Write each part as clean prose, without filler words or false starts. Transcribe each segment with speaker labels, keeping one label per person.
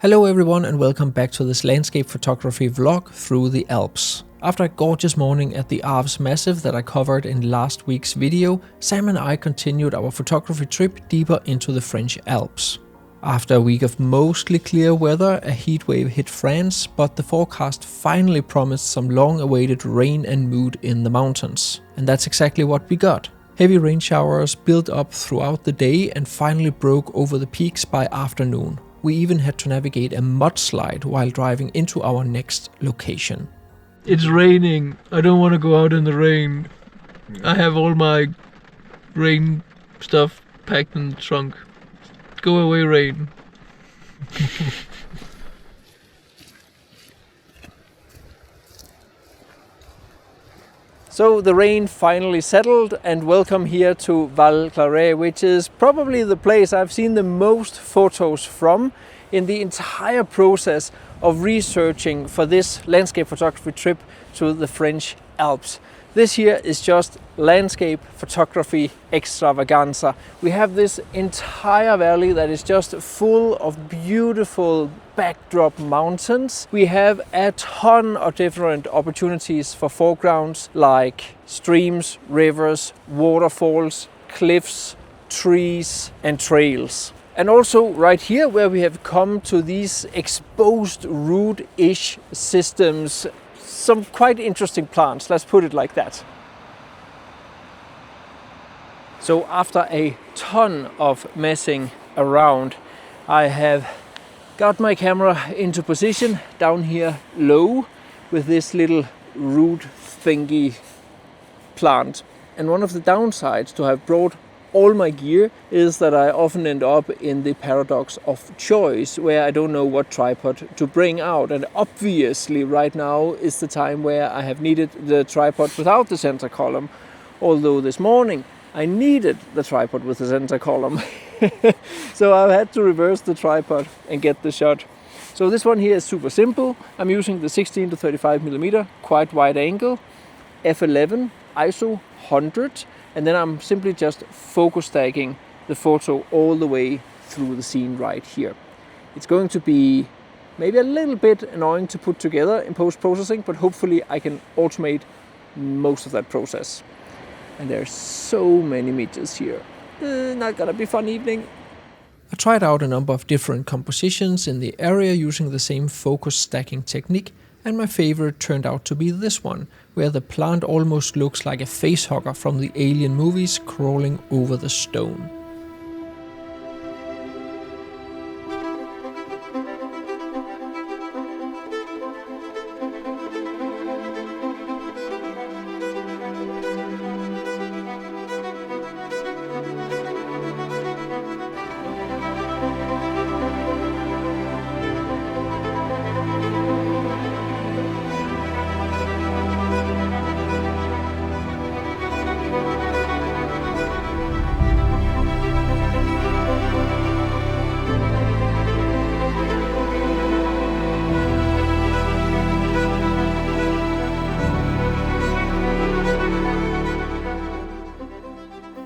Speaker 1: Hello everyone and welcome back to this landscape photography vlog through the Alps. After a gorgeous morning at the Arves Massif that I covered in last week's video, Sam and I continued our photography trip deeper into the French Alps. After a week of mostly clear weather, a heatwave hit France, but the forecast finally promised some long-awaited rain and mood in the mountains. And that's exactly what we got. Heavy rain showers built up throughout the day and finally broke over the peaks by afternoon. We even had to navigate a mudslide while driving into our next location.
Speaker 2: It's raining. I don't want to go out in the rain. I have all my rain stuff packed in the trunk. Go away, rain.
Speaker 1: So the rain finally settled, and welcome here to Val Clare, which is probably the place I've seen the most photos from in the entire process of researching for this landscape photography trip to the French Alps. This here is just landscape photography extravaganza. We have this entire valley that is just full of beautiful backdrop mountains. We have a ton of different opportunities for foregrounds like streams, rivers, waterfalls, cliffs, trees and trails. And also right here where we have come to these exposed root-ish systems, some quite interesting plants, let's put it like that. So after a ton of messing around, I have got my camera into position down here low with this little root thingy plant. And one of the downsides to have brought all my gear is that I often end up in the paradox of choice where I don't know what tripod to bring out, and obviously right now is the time where I have needed the tripod without the center column, although this morning I needed the tripod with the center column. So I've had to reverse the tripod and get the shot. So this one here is super simple. I'm using the 16 to 35mm quite wide angle, f11 ISO 100, and then I'm simply just focus tagging the photo all the way through the scene right here. It's going to be maybe a little bit annoying to put together in post-processing, but hopefully I can automate most of that process. And there's so many meters here. Not gonna be fun evening. I tried out a number of different compositions in the area using the same focus stacking technique, and my favorite turned out to be this one, where the plant almost looks like a facehugger from the Alien movies crawling over the stone.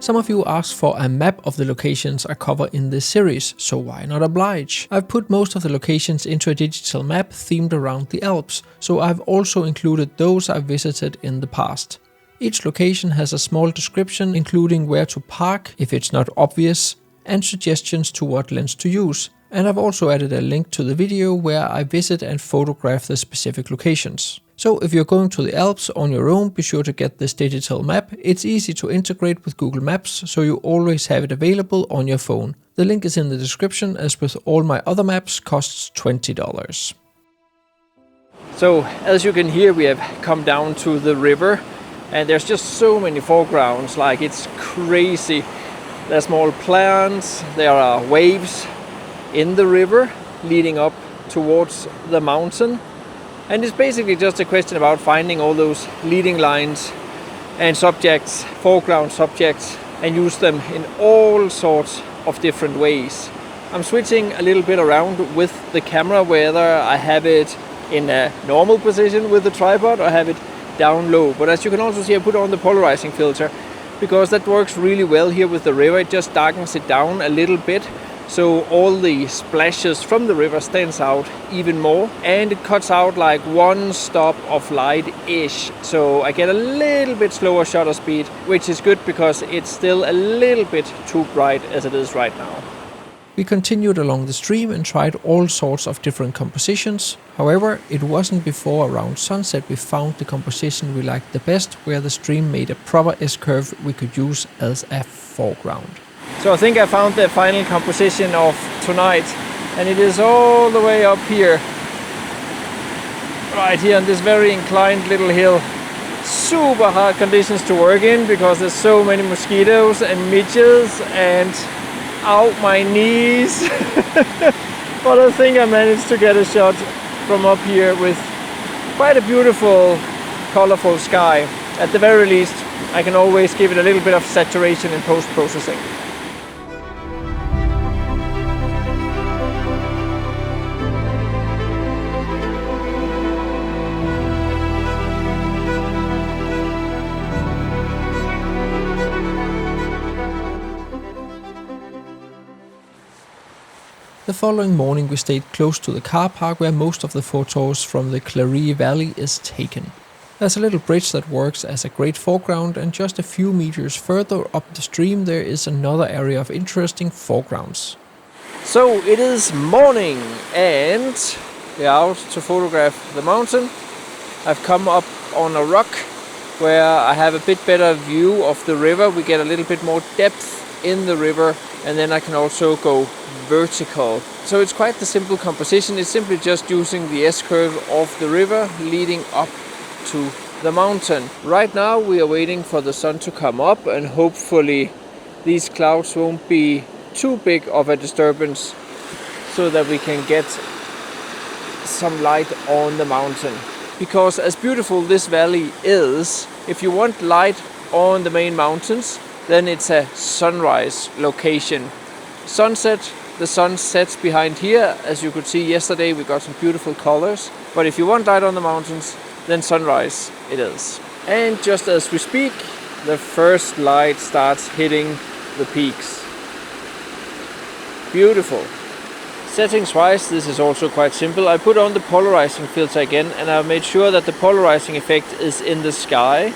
Speaker 1: Some of you asked for a map of the locations I cover in this series, so why not oblige? I've put most of the locations into a digital map themed around the Alps, so I've also included those I've visited in the past. Each location has a small description including where to park if it's not obvious, and suggestions to what lens to use. And I've also added a link to the video where I visit and photograph the specific locations. So if you're going to the Alps on your own, be sure to get this digital map. It's easy to integrate with Google Maps, so you always have it available on your phone. The link is in the description, as with all my other maps costs $20. So as you can hear, we have come down to the river, and there's just so many foregrounds, like it's crazy. There's small plants, there are waves in the river leading up towards the mountain. And it's basically just a question about finding all those leading lines and subjects, foreground subjects, and use them in all sorts of different ways. I'm switching a little bit around with the camera, whether I have it in a normal position with the tripod or have it down low. But as you can also see, I put on the polarizing filter because that works really well here with the river. It just darkens it down a little bit so all the splashes from the river stands out even more, and it cuts out like one stop of light-ish, so I get a little bit slower shutter speed, which is good because it's still a little bit too bright as it is right now. We continued along the stream and tried all sorts of different compositions. However, it wasn't before around sunset we found the composition we liked the best, where the stream made a proper S-curve we could use as a foreground. So I think I found the final composition of tonight, and it is all the way up here. Right here on this very inclined little hill. Super hard conditions to work in because there's so many mosquitoes and midges and out my knees. But I think I managed to get a shot from up here with quite a beautiful, colorful sky. At the very least, I can always give it a little bit of saturation in post-processing. The following morning we stayed close to the car park where most of the photos from the Clarée Valley is taken. There's a little bridge that works as a great foreground, and just a few meters further up the stream there is another area of interesting foregrounds. So it is morning and we're out to photograph the mountain. I've come up on a rock where I have a bit better view of the river. We get a little bit more depth in the river, and then I can also go vertical. So it's quite the simple composition. It's simply just using the S-curve of the river leading up to the mountain. Right now we are waiting for the sun to come up, and hopefully these clouds won't be too big of a disturbance so that we can get some light on the mountain. Because as beautiful this valley is, if you want light on the main mountains, then it's a sunrise location. Sunset, the sun sets behind here. As you could see yesterday, we got some beautiful colors. But if you want light on the mountains, then sunrise it is. And just as we speak, the first light starts hitting the peaks. Beautiful. Settings wise, this is also quite simple. I put on the polarizing filter again, and I made sure that the polarizing effect is in the sky,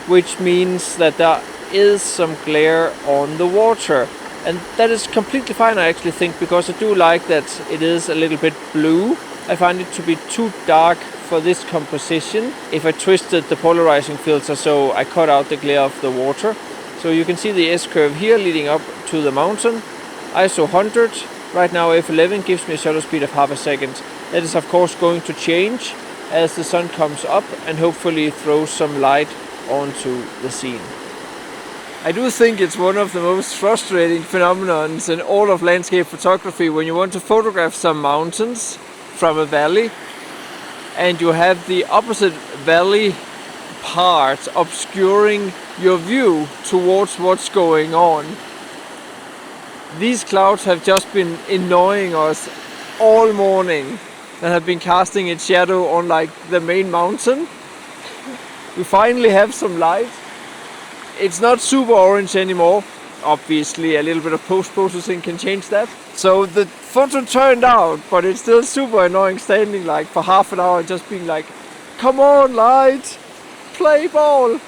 Speaker 1: which means that there is some glare on the water. And that is completely fine, I actually think, because I do like that it is a little bit blue. I find it to be too dark for this composition if I twisted the polarizing filter so I cut out the glare of the water. So you can see the S-curve here leading up to the mountain. ISO 100, right now f11 gives me a shutter speed of half a second. That is of course going to change as the sun comes up and hopefully throws some light onto the scene. I do think it's one of the most frustrating phenomenons in all of landscape photography when you want to photograph some mountains from a valley and you have the opposite valley part obscuring your view towards what's going on. These clouds have just been annoying us all morning and have been casting its shadow on like the main mountain. We finally have some light. It's not super orange anymore. Obviously a little bit of post-processing can change that. So the photo turned out, but it's still super annoying standing like for half an hour and just being like, come on light, play ball.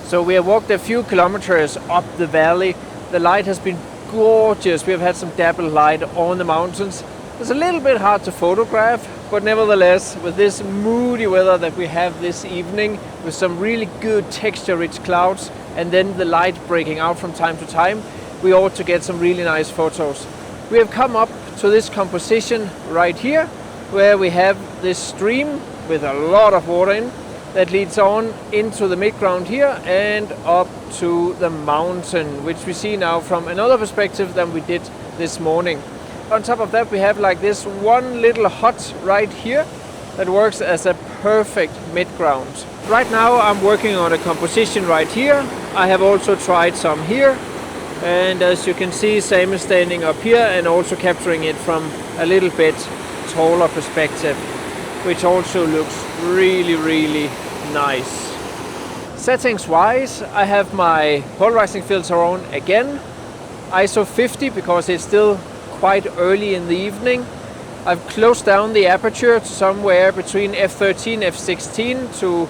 Speaker 1: So we have walked a few kilometers up the valley. The light has been gorgeous. We have had some dappled light on the mountains. It's a little bit hard to photograph, but nevertheless, with this moody weather that we have this evening, with some really good texture-rich clouds, and then the light breaking out from time to time, we ought to get some really nice photos. We have come up to this composition right here, where we have this stream with a lot of water in, that leads on into the midground here and up to the mountain, which we see now from another perspective than we did this morning. On top of that, we have like this one little hut right here that works as a perfect midground. Right now I'm working on a composition right here. I have also tried some here, and as you can see, Sam is standing up here and also capturing it from a little bit taller perspective, which also looks really nice. Settings wise, I have my polarizing filter on again, ISO 50 because it's still quite early in the evening. I've closed down the aperture to somewhere between f13 f16 to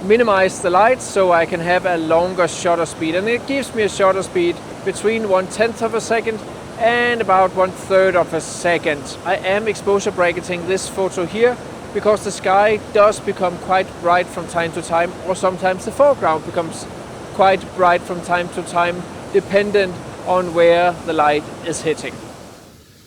Speaker 1: minimize the light so I can have a longer shutter speed, and it gives me a shutter speed between 1/10 of a second and about 1/3 of a second. I am exposure bracketing this photo here because the sky does become quite bright from time to time, or sometimes the foreground becomes quite bright from time to time, dependent on where the light is hitting.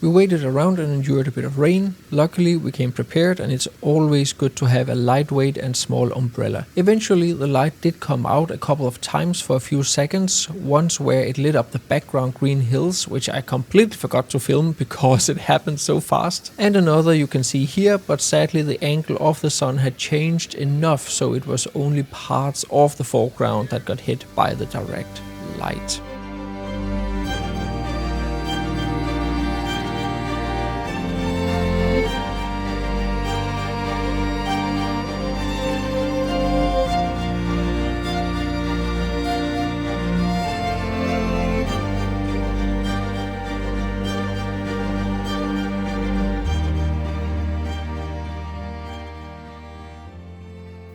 Speaker 1: We waited around and endured a bit of rain. Luckily we came prepared, and it's always good to have a lightweight and small umbrella. Eventually the light did come out a couple of times for a few seconds, once where it lit up the background green hills, which I completely forgot to film because it happened so fast. And another you can see here, but sadly the angle of the sun had changed enough so it was only parts of the foreground that got hit by the direct light.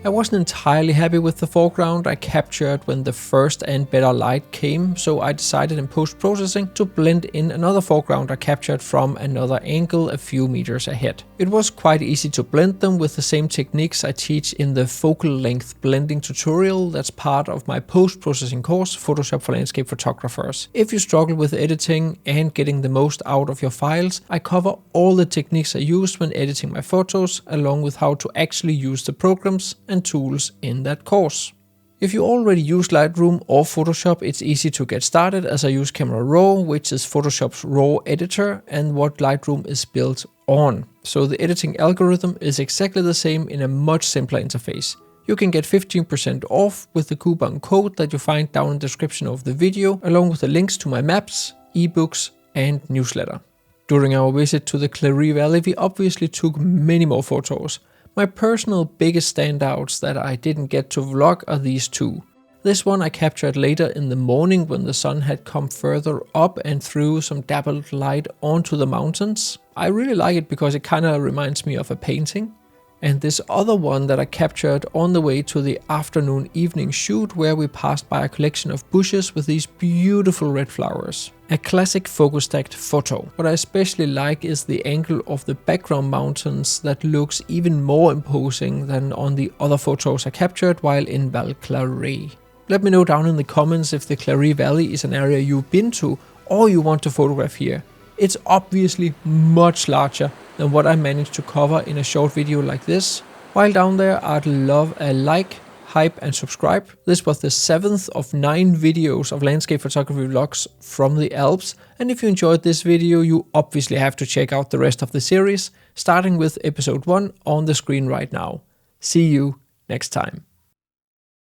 Speaker 1: I wasn't entirely happy with the foreground I captured when the first and better light came, so I decided in post-processing to blend in another foreground I captured from another angle a few meters ahead. It was quite easy to blend them with the same techniques I teach in the focal length blending tutorial that's part of my post-processing course, Photoshop for Landscape Photographers. If you struggle with editing and getting the most out of your files, I cover all the techniques I use when editing my photos, along with how to actually use the programs and tools in that course. If you already use Lightroom or Photoshop, it's easy to get started, as I use Camera Raw, which is Photoshop's raw editor and what Lightroom is built on. So the editing algorithm is exactly the same in a much simpler interface. You can get 15% off with the coupon code that you find down in the description of the video, along with the links to my maps, ebooks and newsletter. During our visit to the Clarée Valley, we obviously took many more photos. My personal biggest standouts that I didn't get to vlog are these two. This one I captured later in the morning when the sun had come further up and threw some dappled light onto the mountains. I really like it because it kind of reminds me of a painting. And this other one that I captured on the way to the afternoon evening shoot, where we passed by a collection of bushes with these beautiful red flowers. A classic focus stacked photo. What I especially like is the angle of the background mountains that looks even more imposing than on the other photos I captured while in Val Clare. Let me know down in the comments if the Clarée Valley is an area you've been to or you want to photograph here. It's obviously much larger than what I managed to cover in a short video like this. While down there, I'd love a like, hype and subscribe. This was the 7th of 9 videos of landscape photography vlogs from the Alps, and if you enjoyed this video, you obviously have to check out the rest of the series, starting with episode 1 on the screen right now. See you next time.